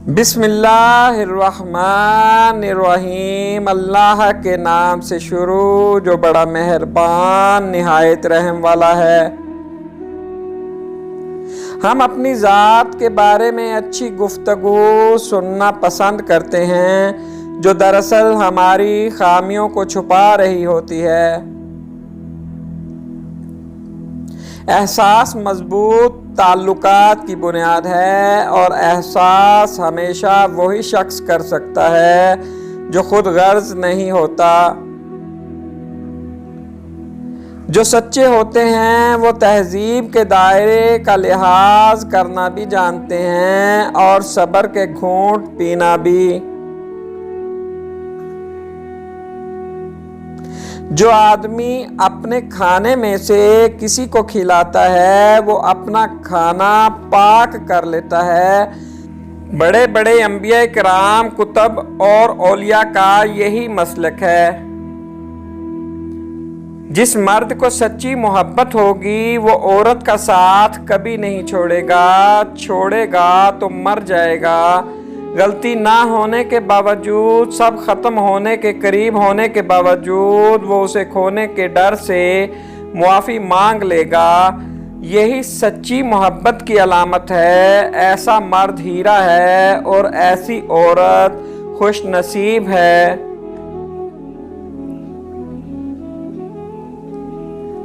بسم اللہ الرحمن الرحیم، اللہ کے نام سے شروع جو بڑا مہربان نہایت رحم والا ہے۔ ہم اپنی ذات کے بارے میں اچھی گفتگو سننا پسند کرتے ہیں جو دراصل ہماری خامیوں کو چھپا رہی ہوتی ہے۔ احساس مضبوط تعلقات کی بنیاد ہے، اور احساس ہمیشہ وہی شخص کر سکتا ہے جو خود غرض نہیں ہوتا۔ جو سچے ہوتے ہیں وہ تہذیب کے دائرے کا لحاظ کرنا بھی جانتے ہیں اور صبر کے گھونٹ پینا بھی۔ جو آدمی اپنے کھانے میں سے کسی کو کھلاتا ہے وہ اپنا کھانا پاک کر لیتا ہے۔ بڑے بڑے انبیاء کرام، کتب اور اولیاء کا یہی مسلک ہے۔ جس مرد کو سچی محبت ہوگی وہ عورت کا ساتھ کبھی نہیں چھوڑے گا تو مر جائے گا۔ غلطی نہ ہونے کے باوجود، سب ختم ہونے کے قریب ہونے کے باوجود وہ اسے کھونے کے ڈر سے معافی مانگ لے گا۔ یہی سچی محبت کی علامت ہے۔ ایسا مرد ہیرا ہے اور ایسی عورت خوش نصیب ہے۔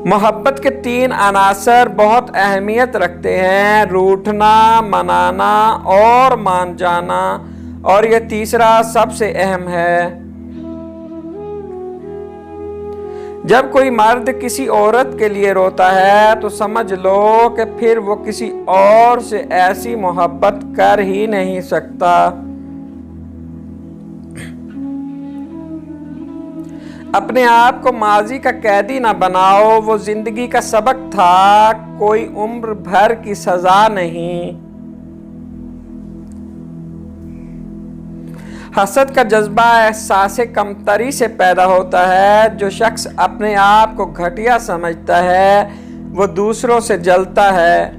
محبت کے 3 عناصر بہت اہمیت رکھتے ہیں: روٹھنا، منانا اور مان جانا، اور یہ تیسرا سب سے اہم ہے۔ جب کوئی مرد کسی عورت کے لیے روتا ہے تو سمجھ لو کہ پھر وہ کسی اور سے ایسی محبت کر ہی نہیں سکتا۔ اپنے آپ کو ماضی کا قیدی نہ بناؤ، وہ زندگی کا سبق تھا، کوئی عمر بھر کی سزا نہیں۔ حسد کا جذبہ احساس کمتری سے پیدا ہوتا ہے۔ جو شخص اپنے آپ کو گھٹیا سمجھتا ہے وہ دوسروں سے جلتا ہے۔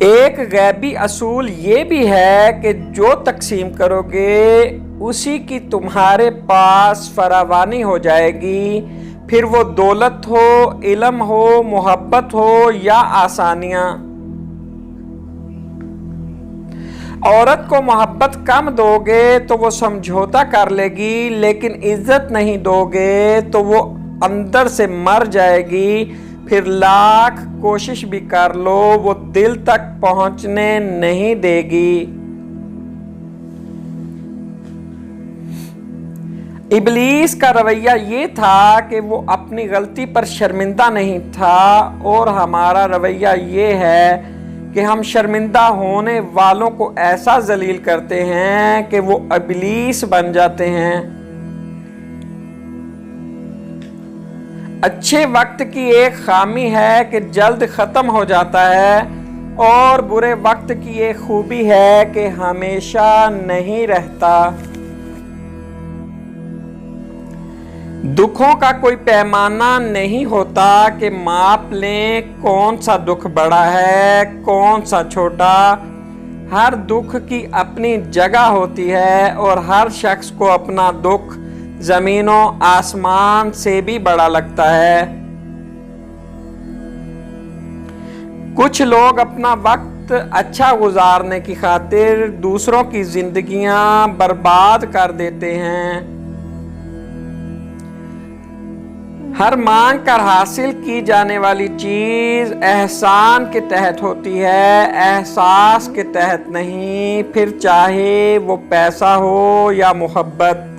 ایک غیبی اصول یہ بھی ہے کہ جو تقسیم کرو گے اسی کی تمہارے پاس فراوانی ہو جائے گی، پھر وہ دولت ہو، علم ہو، محبت ہو یا آسانیاں۔ عورت کو محبت کم دو گے تو وہ سمجھوتا کر لے گی، لیکن عزت نہیں دو گے تو وہ اندر سے مر جائے گی۔ پھر لاکھ کوشش بھی کر لو وہ دل تک پہنچنے نہیں دے گی۔ ابلیس کا رویہ یہ تھا کہ وہ اپنی غلطی پر شرمندہ نہیں تھا، اور ہمارا رویہ یہ ہے کہ ہم شرمندہ ہونے والوں کو ایسا ذلیل کرتے ہیں کہ وہ ابلیس بن جاتے ہیں۔ اچھے وقت کی ایک خامی ہے کہ جلد ختم ہو جاتا ہے، اور برے وقت کی ایک خوبی ہے کہ ہمیشہ نہیں رہتا۔ دکھوں کا کوئی پیمانہ نہیں ہوتا کہ ماپ لیں کون سا دکھ بڑا ہے کون سا چھوٹا۔ ہر دکھ کی اپنی جگہ ہوتی ہے، اور ہر شخص کو اپنا دکھ زمین و آسمان سے بھی بڑا لگتا ہے۔ کچھ لوگ اپنا وقت اچھا گزارنے کی خاطر دوسروں کی زندگیاں برباد کر دیتے ہیں۔ ہر مانگ کر حاصل کی جانے والی چیز احسان کے تحت ہوتی ہے، احساس کے تحت نہیں، پھر چاہے وہ پیسہ ہو یا محبت۔